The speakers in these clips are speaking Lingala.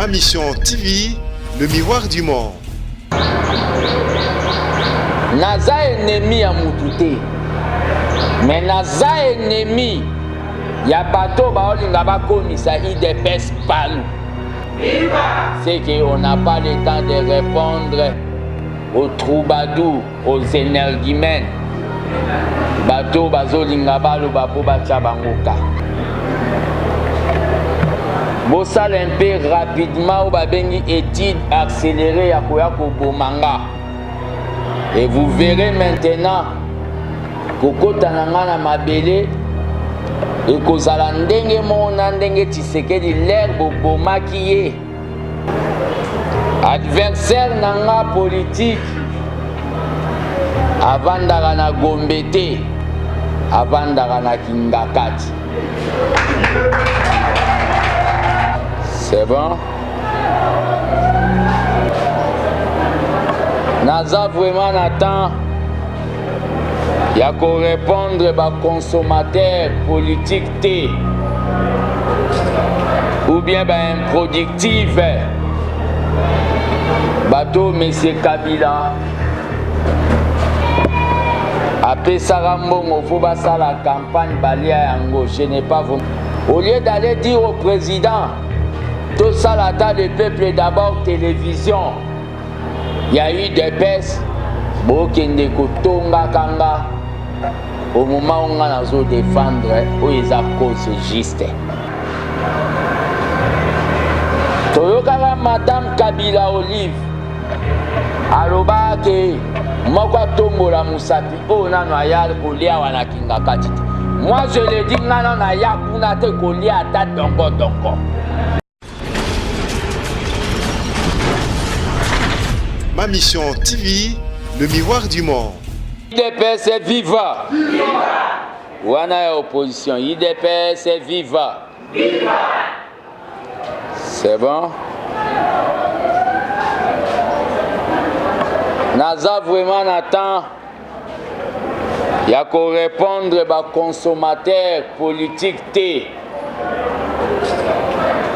Ma mission TV, le miroir du monde. Naza ennemi à Moutouté, mais Naza ennemi ya bateau baolinga bakomisa IDPS Palu. C'est qu'on n'a pas le temps de répondre aux troubadours, aux énergumènes. Bateau bazolinga baloba po batia bangoka. Bosala un peu rapidement ou babengi étude accélérée ya koyako bomanga. Et vous verrez maintenant kokota nanga na mabele et kozala ndenge mona ndenge Tshisekedi l'herbe bomaki ye. Adversaire nanga politique avandaka na Gombe te, avandaka na Kingakati. C'est bon? Naza vraiment n'attend. Il y a qu'à répondre aux consommateurs politiques T ou bien improductifs. Bateau M. Kabila. Après Sarambongo, il faut passer la campagne Balia Yango. Je n'ai pas vraiment. Au lieu d'aller dire au président, tout ça, la table du peuple d'abord télévision. Il y a eu des baisses. Bokende Kotonga Kanga. Au moment où on a défendre, où ils accusent juste. Toyokara Madame Kabila Olive. Aloba ke moko tombola musapi o na noyal kolia wana Kingakati. Moi je le dis ngana na ya kuna te kolia ata donko. Ma mission TV, le miroir du monde. IDPS est viva. Wana ya opposition, IDPS est viva. C'est bon? Naza vraiment n'attend. Il y a qu'à répondre aux consommateurs politiques T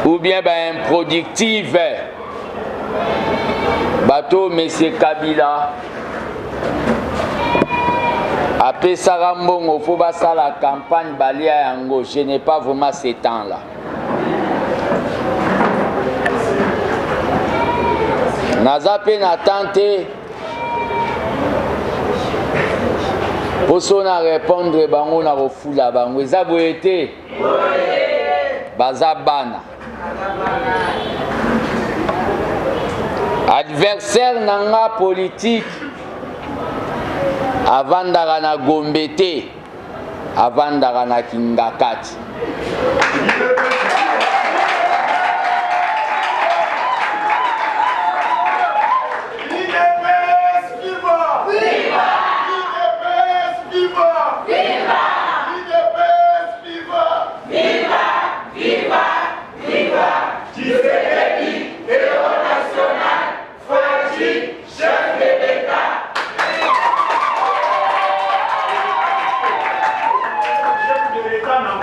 ou bien improductifs. Bateau M. Kabila. Après Sarambongo, il faut passer la campagne Balia Yango. Je n'ai pas vraiment ce temps-là. Naza pe n'attente. Pour ça répondre bango na refula bango. Eza boyete. Baza bana. Adversaire nanga politique avandaka na Gombe te, avandaka na Kingakati.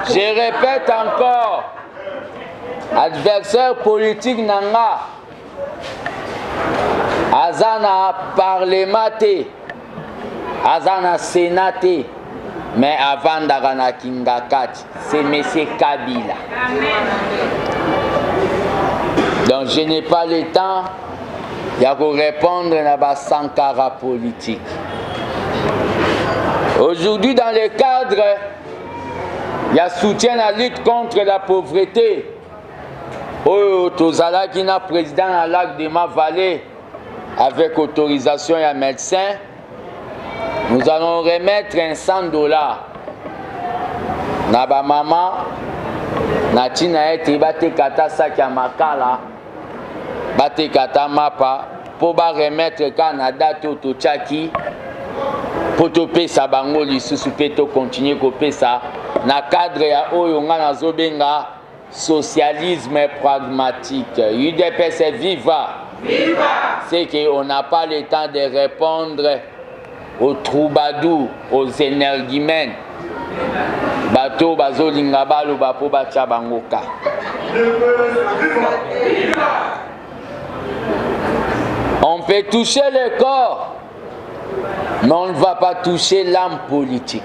Je répète encore, adversaire politique nanga, azana parlement te, azana sénat te, mais avant d'agana Kingakati, c'est M. Kabila. Donc je n'ai pas le temps, il y a qu'à répondre à la sankara politique. Aujourd'hui, dans le cadre, il y a soutien à la lutte contre la pauvreté. Oh, Tozala qui n'a président à lac de ma vallée avec autorisation et un médecin. Nous allons remettre $100. Naba maman, natina ete bate kata sakia makala, bate kata mapa, pour remettre Canada to Tchaki, pour te payer sa bango lisusu pe to continuer ko pesa na cadre ya oyo nga na zobenga socialisme pragmatique. UDPS est viva. C'est qu'on n'a pas le temps de répondre aux troubadours, aux énergumènes. Bateau bazolinga baloba po batia bangoka. peut toucher le corps, mais on ne va pas toucher l'âme politique.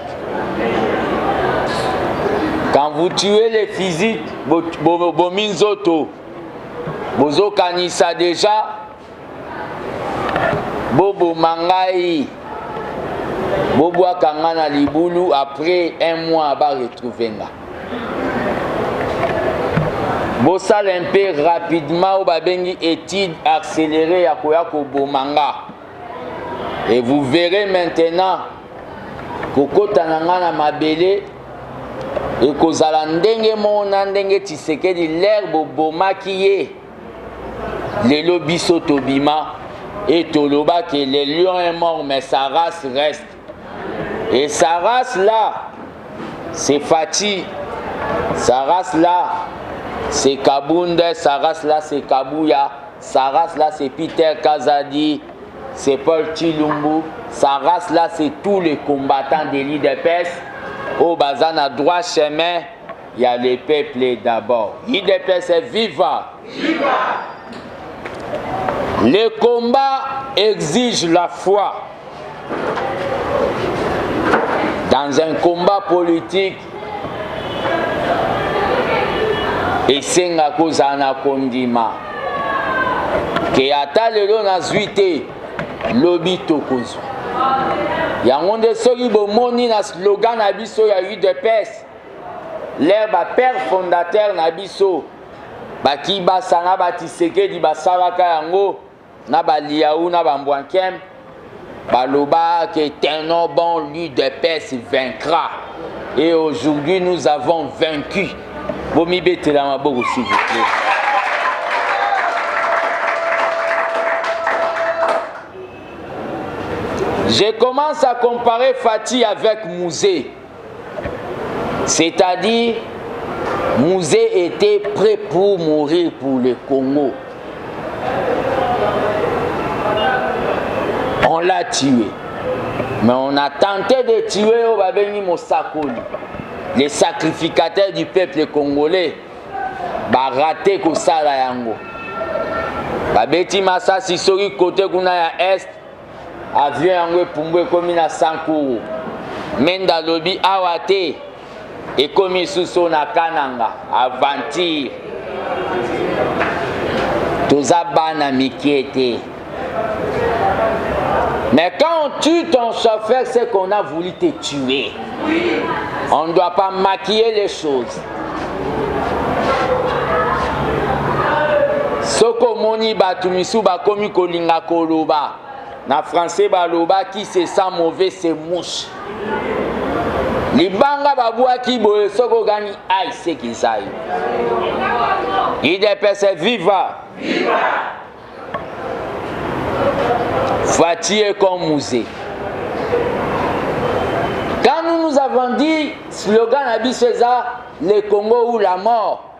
Quand vous tuez les physiques, bominzoto, bozo kanisa déjà, bobo mangai, bobo akangana libulu, après un mois, va retrouver là. Bossal un peu rapidement, ou babengi étude accélérée à Koyako Bomanga. Et vous verrez maintenant Koko Tanangana Mabele et Kozala Ndenge Mona Ndenge Tshisekedi l'herbe Boma qui est les lobiso Tobima et Toloba que le lion est mort mais sa race reste. Et sa race là, c'est Fati. Sa race là, c'est Kabunde, sa race là c'est Kabouya, sa race là c'est Peter Kazadi, c'est Paul Chilumbu, sa race là c'est tous les combattants de l'IDPS. Au bazan à droit chemin, il y a les peuples d'abord. L'IDPS est vivant. Le combat exige la foi. Dans un combat politique, esenga kozala na kondima ke ata lelo nazwi te lobi tokozwa yango nde soki bomoni na slogan na biso ya UDPS l'air bapère fondateur na biso baki basanga Tshisekedi basalaka yango na baliaou na bambwankem baloba que tenons bon l'UDPS vaincra et aujourd'hui nous avons vaincu. Bomi betela maboko s'il vous plaît. Je commence à comparer Fati avec Mouzé. C'est-à-dire, Mouzé était prêt pour mourir pour le Congo. On l'a tué. Mais on a tenté de tuer Obabeni Mosakoli. Les sacrificateurs du peuple congolais ba raté ko sala yango ba beti masasi soki côté kuna ya est avion yango pumbwe komi na Sankuru menda lobi awate et komi suso na Kananga aventure toza bana mikiete. Mais quand on tue ton chauffeur, c'est qu'on a voulu te tuer. On ne doit pas maquiller les choses. Soko moni batumisu bakomi kolinga koloba. Na français baloba qui se sent mauvais c'est mouche. Libanga babua ki boye soko gani aïe c'est qui ça. IDPS viva. Viva. Fati est comme Mouzé. Quand nous avons dit slogan Abi César, le Congo ou la mort,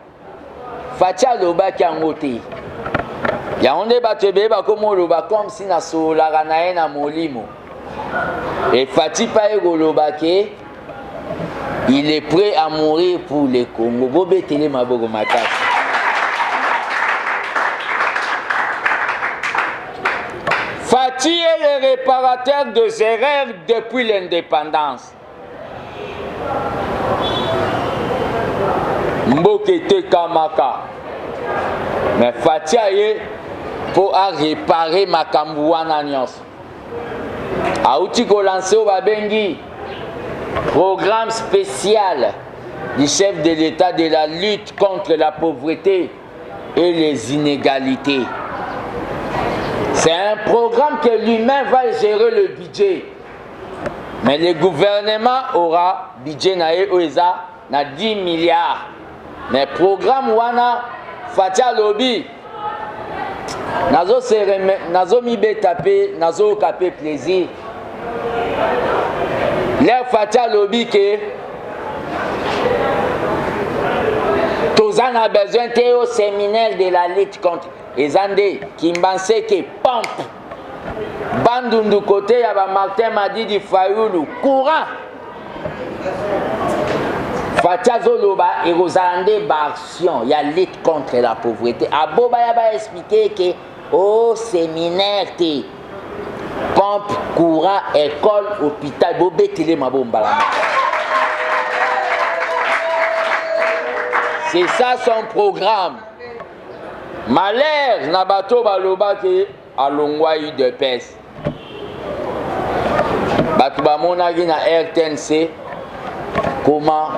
Fati a loba qui a ngoté. Ya onde batebe ba comme loba comme si na so la ranae na molimo. Et Fati pa ego loba ke il est prêt à mourir pour le Congo. Bobe tele mabogo makasi. Fati est le réparateur des erreurs depuis l'indépendance. Mbokete Kamaka. Mais Fati est pour réparer ma Kambouana Nyos. Aouti ko lancé au Babengi programme spécial du chef de l'État de la lutte contre la pauvreté et les inégalités. C'est un programme que lui-même va gérer le budget. Mais le gouvernement aura budget na 10 milliards. Mais le programme wana Fatia Lobby nazo mi betapé nazo kapé plaisir. L'air Fatia Lobby que Tozan a besoin de au séminaire de la lutte contre les Andés qui m'pensaient que pompe Bandundu côté ya ba Martin Madidi Fayoulou courant Fatia Zoloba et Rosandé ba action ya lutte contre la pauvreté. Aboba ya ba expliquer que au séminaire, pompe, courant, école, hôpital, bobetele mabomba. C'est ça son programme. Malheur, Nabato Baloba qui a l'ongwa UDPS. Batouba Monagi na RTNC. Comment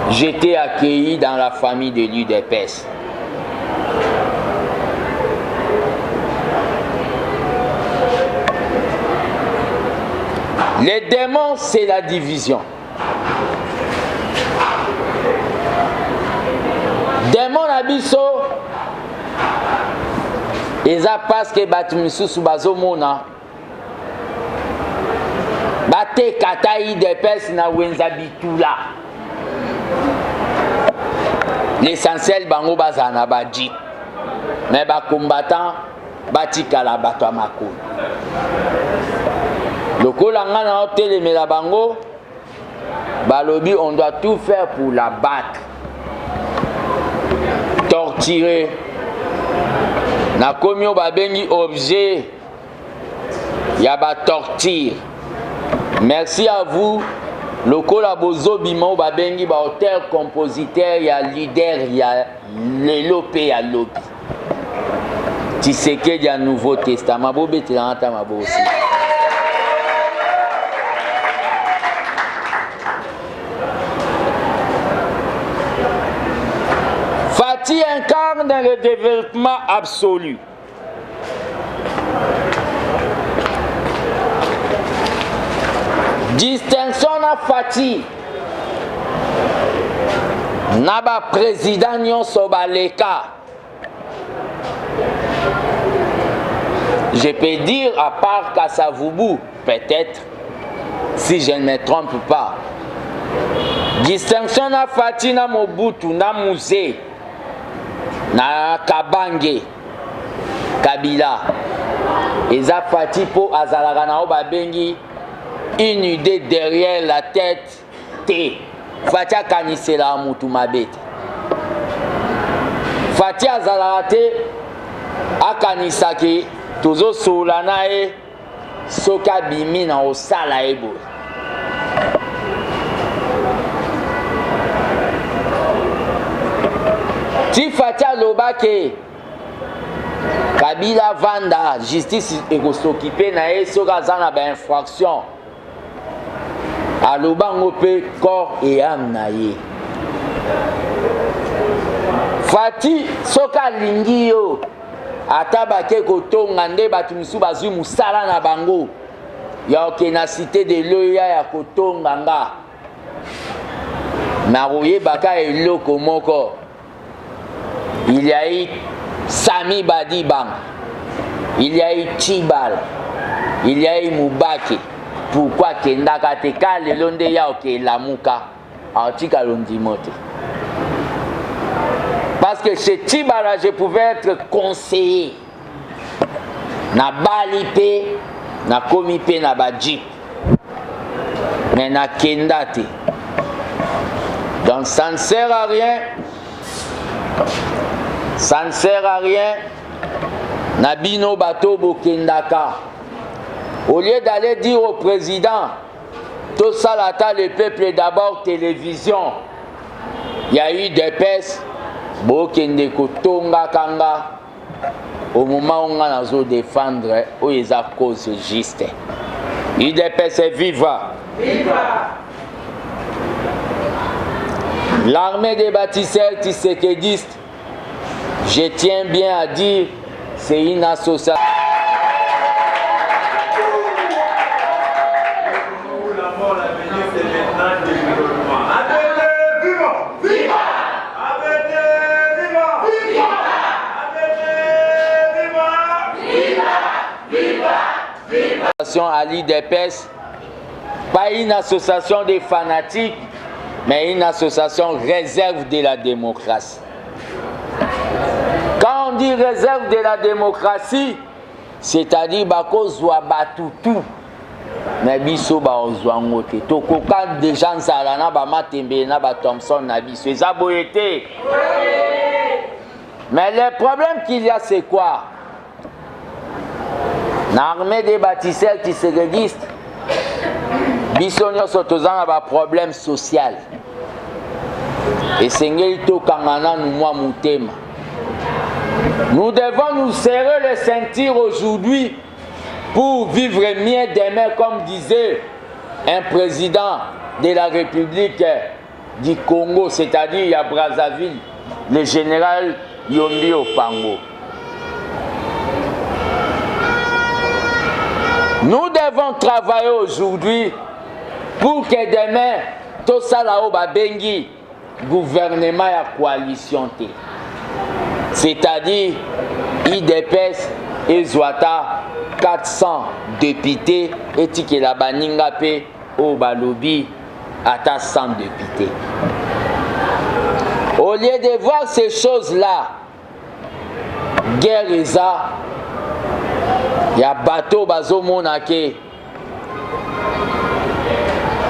j'étais accueilli dans la famille de l'UDPS. Les démons, c'est la division. Démon abisso, eza parce que batumisusu bazomona. Bate kataï de pes na wenzabitula. L'essentiel bango bazana badji. Mais ba combattant batikala bato amakulu. Lokola ngana hôtel mais la bango balobi on doit tout faire pour la battre. Torturer. Na komio babengi objet. Ya ba torture. Merci à vous. Lokola bozo bimao babengi ba auteur compositeur ya leader ya lelope ya lobi. Tshisekedi ya Nouveau Testament bobete na ata mabo aussi. Fati incarne le développement absolu. Distinction na Fati. Naba président nyonso baleka. Je peux dire à part Kasavubu, peut-être, si je ne me trompe pas. Distinction na Fati na Mobutu, na Musée, na Kabange, Kabila. Eza Fati po azalaka na babengi une idée derrière la tête. T. Fati akanisela mutu mabete. Fati azalaka te akanisaki tozo solana e soka bimi na osala ebo. Ti Fati alobake Kabila vanda justice ekosokipe na e soka zana ba infraction. Alobango pe corps et âme na ye. Fati soka lingi yo atabake kotonga nde batu misu bazwi musala na bango ya oke na cité de loya ya kotonga nga na koyebaka eloko moko. Il y a eu Sami Badibang, il y a eu Chibal, il y a eu Moubaki. Pourquoi Kendaka te ka lelo nde ya oke lamuka artika londimote. Parce que chez Chibala, je pouvais être conseiller. Na balipe, na komipe, na badjip. Mais na kendate. Donc ça ne sert à rien. Ça ne sert à rien. Na bino bato bo kendaka. Au lieu d'aller dire au président, tout ça là, le peuple d'abord télévision. Il y a eu des pèses. Bokende kotonga kanga au moment où on a défendre où ils a cause juste. UDPS viva. Viva. L'armée des bâtisseurs tshisekidistes, je tiens bien à dire, c'est une association. À l'UDPS, pas une association de fanatiques, mais une association réserve de la démocratie. Quand on dit réserve de la démocratie, c'est-à-dire bako zwa batutu, mais biso ba ozwa ngote. Tokoka déjà nzala na ba Matembe na ba Thompson na biso. Ezaboyete. Mais le problème qu'il y a c'est quoi? l'armée des bâtisseurs qui se registre, bisogno sotozana ba problème social. Et sengeli to kangana nous moi mutema. Nous devons nous serrer les ceintures aujourd'hui pour vivre mieux demain, comme disait un président de la République du Congo, c'est-à-dire à Brazzaville, le général Yombi Opango. Nous devons travailler aujourd'hui pour que demain, tout ça là-haut, bengi gouvernement et coalition. C'est-à-dire, IDPS et Zouata, 400 députés, et que la baninga pe au balobi, à 100 députés. Au lieu de voir ces choses-là, guerre eza, il y a bateau bazo monake.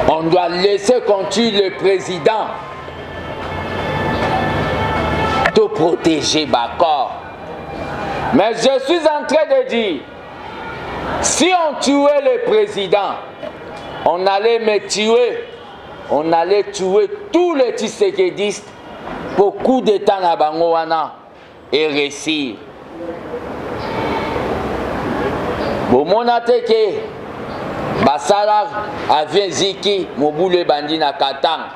On doit laisser continuer le président de protéger Bakor. Mais je suis en train de dire, si on tuait le président, on allait me tuer, on allait tuer tous les Tshisekidistes pour coup d'état na bango wana et réussir. Bomonate ke basala avien ziki mobule bandi na Katanga.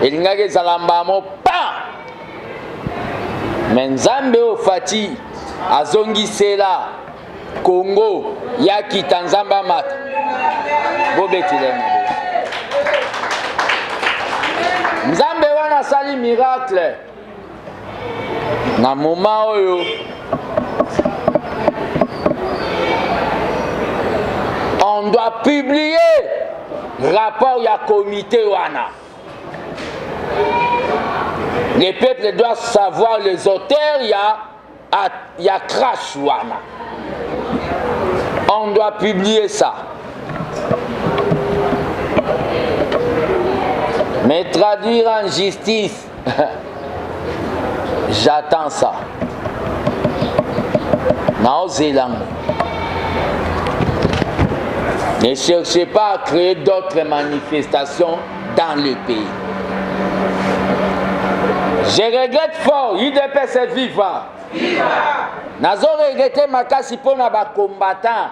Elingaki ezalamba mo pa. Menzambe ofati azongisela Congo yaki Tanzamba mata. Bobetile mabe. Nzambe wana sali miracle. Na moment oyo on doit publier rapport ya comité wana. Les peuples doivent savoir les auteurs, il y a crash wana. On doit publier ça. Mais traduire en justice, j'attends ça. Naozelang. Ne cherchez pas à créer d'autres manifestations dans le pays. Je regrette fort, UDPS est vivant. Nazo regrette makasi pona ba combattant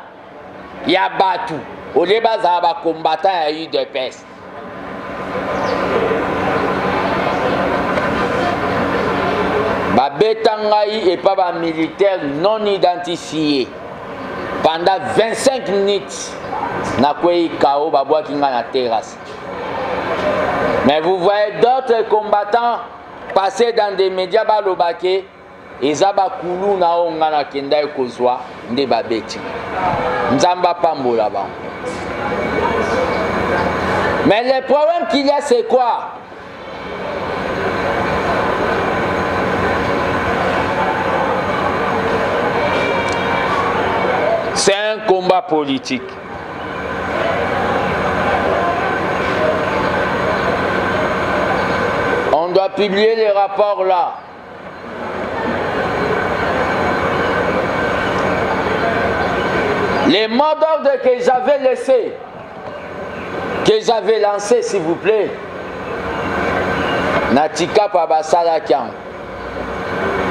ya batu. Au lieu baza ba combattant ya UDPS. Ba betangai et pas ba militaire non identifié. Pendant 25 minutes, na kwei kao ba boa kinga na terrasse. Mais vous voyez d'autres combattants passer dans des médias balobake ezaba kulu na onga na kenda ekozwa nde babeti nzamba pambola ba. Mais le problème qu'il y a c'est quoi? C'est un combat politique. On doit publier les rapports là. Les mots d'ordre que j'avais laissés, que j'avais lancés, s'il vous plaît, na tikap abasala kiam.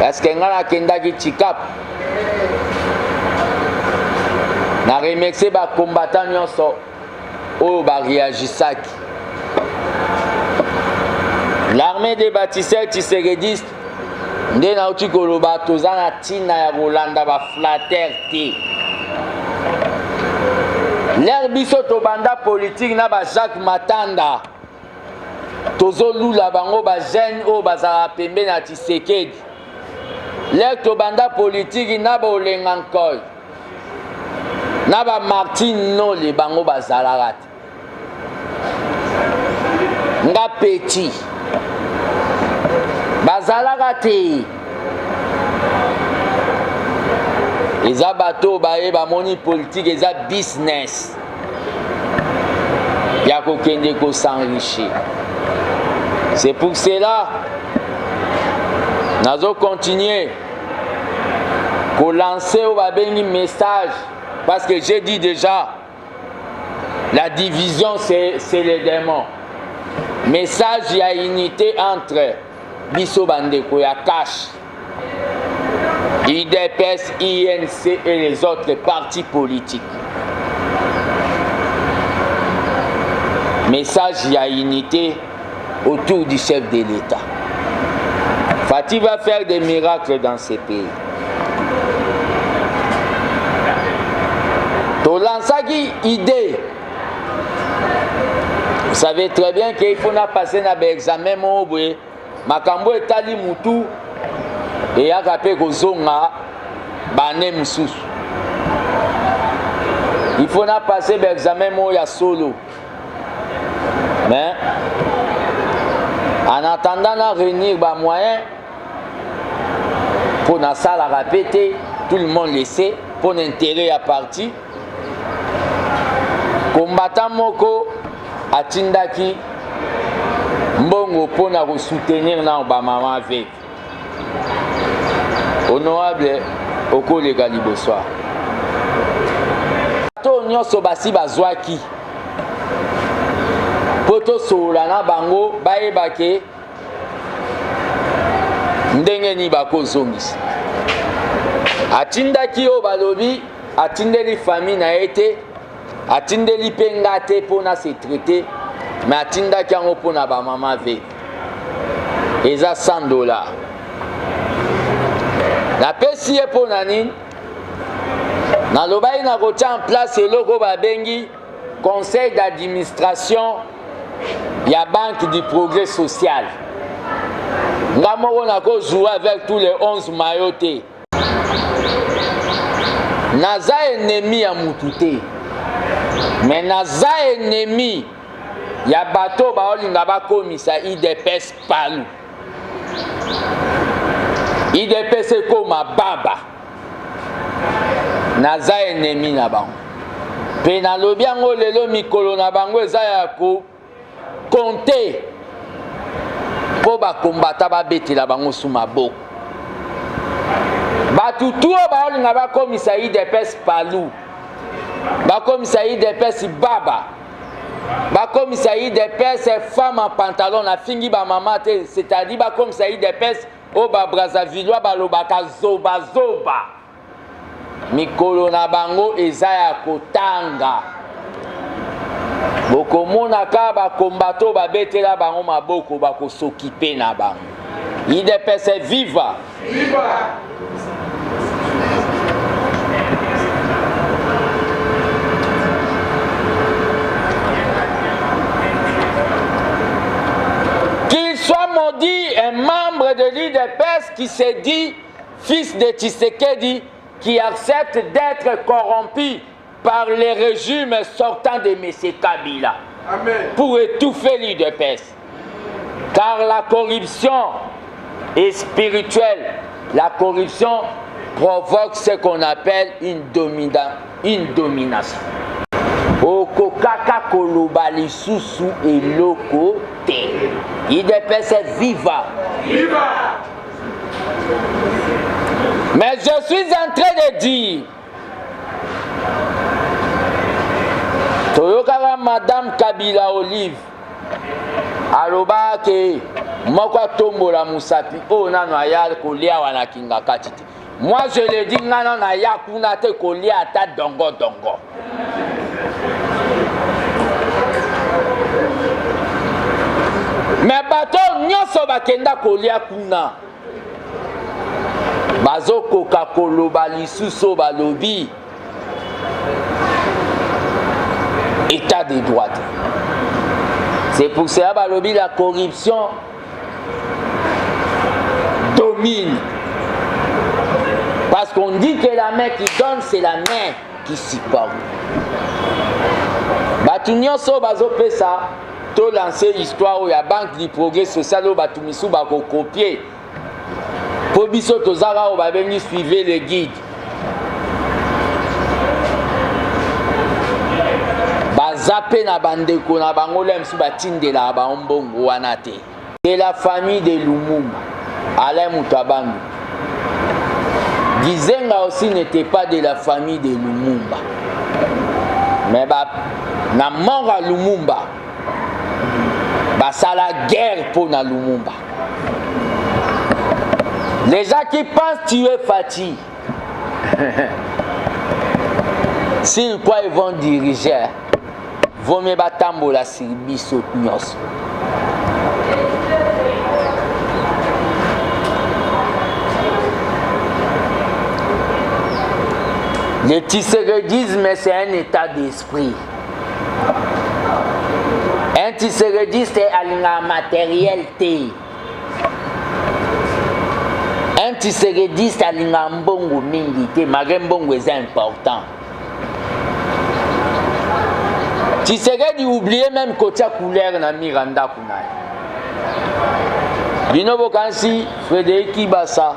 Parce que ngana kendaki tikap. Na remercier ba combattant nyonso o ba réagisaki. L'armée des bâtisseurs tshisekidistes nde na uti koloba toza na tina ya kolanda ba flatter te. L'air biso to banda politique na ba Jacques Matanda. Tozo lula bango ba jeune o bazala pembe na Tshisekedi. L'air to banda politique na ba Olengankoy. Na ba Martin no le bango bazala rat. Nga petit. Bazala te. Eza bato baye ba moni politique eza business. Ya ko kende ko s'enrichir. C'est pour cela nazo continuer ko lancer au babengi message parce que j'ai dit déjà, la division c'est les démons. Message, il y a unité entre Bisso Bandeko, ya Cash, IDPS, INC et les autres partis politiques. Message, il y a unité autour du chef de l'État. Fatih va faire des miracles dans ces pays. Tolansaki idée. Vous savez très bien qu'il faut passer dans l'examen mobile. Makambo etali mutu et akape kozonga bane mususu. Il faut passer l'examen moya solo. Mais en attendant de réunir les moyens pour la salle à répéter, tout le monde le sait, pour l'intérêt à partir. Combattant Moko à Tindaki, Mbongo pour nous soutenir dans le maman avec. Honorable Oko Legali bonsoir. Tonyo Sobasi Bazwaki. Poto Solana Bango Baebake ndenge ni bako zongisi. Atindaki o balobi atindeli famille na été atindeli pengate pona se traiter mais atindaki yango pona ba mama ve eza $100 la pesi e pona nini na lobai na kotia en place eloko babengi conseil d'administration ya banque du progrès social. Ngamo on a joué avec tous les 11 maillotés. Naza ennemi à Moutouté. Mais Naza ennemi ya bateau baolinga bakomisa IDPS palu. IDPS comme baba. Naza ennemi na bango. Pe na lobiango lelo mikolo na bango eza ya ko compter pour ba combattre ba betela bango sous maboko. Batu tuo baolinga bakomisa IDPS palu. Bakomisa IDPS baba. Bakomisa IDPS femme en pantalon na fingi ba mama te, c'est-à-dire bakomisa IDPS o ba Brazzaville ba lobaka zoba zoba. Mikolo na bango eza ya kotanga. Bokomona ka ba kombato ba betela bango maboko ba ko s'occuper na bango. IDPS viva. Viva. Qu'il soit maudit un membre de l'IDPS qui se dit fils de Tshisekedi, qui accepte d'être corrompu par les régimes sortants de M. Kabila. Amen. Pour étouffer l'IDPS. Car la corruption est spirituelle. La corruption provoque ce qu'on appelle une domination. Okokaka koloba lisusu eloko te. IDPS viva. Viva. Mais je suis en train de dire, Toyokara Madame Kabila Olive, aloba ke moko tombola musapi o nano aya kolia wana kinga katite. Moi je le dis nano na ya kuna te kolia ata dongo dongo. Mais bato nyoso bakenda kolia kuna. Bazo Coca-Cola balisuso balobi état de droit. C'est pour ça balobi la corruption domine. Parce qu'on dit que la main qui donne, c'est la main qui supporte. Batunyoso bazo pesa to lancer l'histoire où la banque du progrès social au batumisu bako copier. Pour biso tozara on va venir suivre les guides. Bazape na bandeko na bangolem su batindela ba ombongo wana te. C'est la famille de Lumumba, Alain Moutabangu, Gizenga aussi n'était pas de la famille de Lumumba. Mais na mort à Lumumba, ça la guerre pour na Lumumba. Les gens qui pensent tuer Fati, s'ils croient ils vont diriger, vont me battre la Sirbi Sotnyos. Le tisseredisme, c'est un état d'esprit. Un tisserediste est à matérialité. Un tisserediste a l'ingambongo mingité, malgré mbongo est important. Tisseredi oublié même côté couleur na Miranda Kunai. Bino Bokansi, Frédéric Kibasa,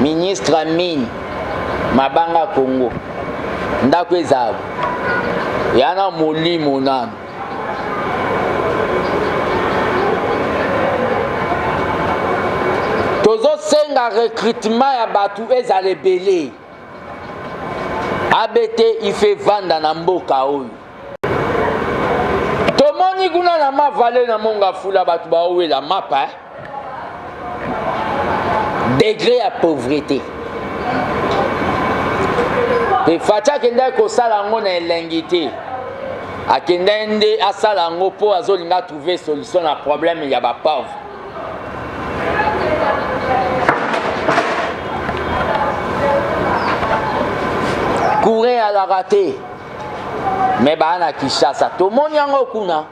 ministre Mine, Mabanga Congo, Ndako Ezabu, Yana Moli Monan. Tozo senga recrutement ya batu ezale belé. ABT il fait vendre na mboka oyo. Tomoni kuna na ma vale na monga fula batu ba owe la mapa. Degré à pauvreté. Et Fatia kenda ko sala ngo na elengité. Akenda nde asala ngo po azolinga trouver solution na problème ya ba pauvre. Courir à la raté. Mais bana Kishasa, tout le monde y a un.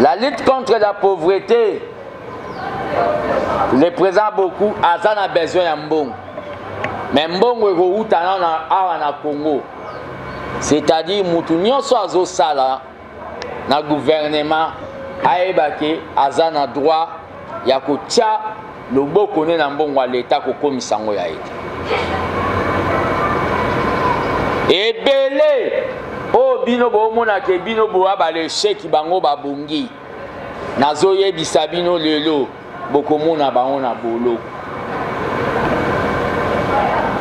La lutte contre la pauvreté, le présent beaucoup, Azan a besoin de mbong. Mais mbong est où na Congo. C'est-à-dire, Moutounion soit au sala, na gouvernement, aébake, Azan a droit, yakotia, le beau connaît na mbong wa l'État ko komisango ya été. Et belé, oh bino bo mona ke bino bo abale cheki bango babungi. Nazoye bisabino lelo, boko mona bango na bolo.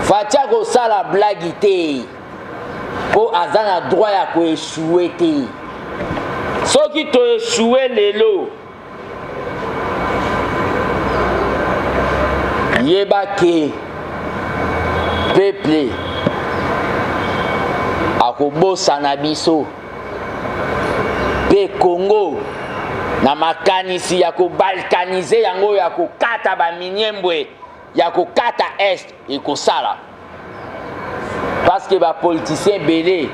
Fatia ko sala blagité. Po azana droit ya ko échouer té. Soki to échouer lelo. Yebake peuple akobosa na biso pe Congo na makanisi ya kobalkanize yango ya kokata ba minyembwe ya kokata est ekosala parce que ba politicien belé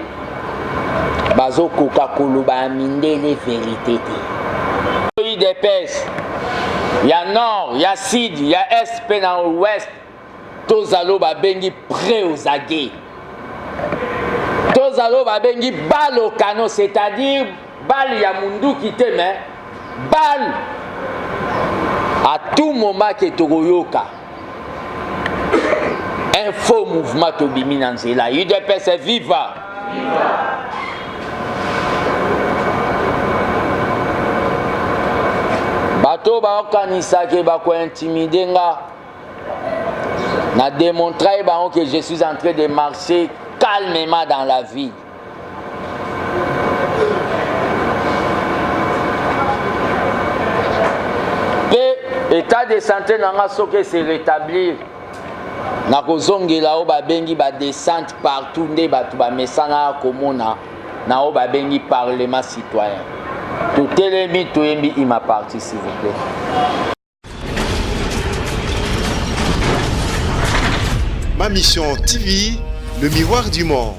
bazo koka koloba mindele vérité te UDPS ya nord ya sud ya est pe na ouest tozalo ba bengi prêt aux aguets. Tozalo ba bengi balle au canon, c'est-à-dire balle ya mundu qui te met balle à tout moment que togoyoka. Un faux mouvement tobimi nanzela. UDPS viva. Bato ba okanisa ke ba ko intimider nga. Na démontrer que je suis en train de marcher calmement dans la vie. Et l'état de santé n'a pas se rétablir. Na kozongela o babengi ba descente partout nde batu ba mesana komona na o babengi parlement citoyen. Tout elemi to yembi ima parti s'il vous plaît. Ma mission TV, le miroir du monde.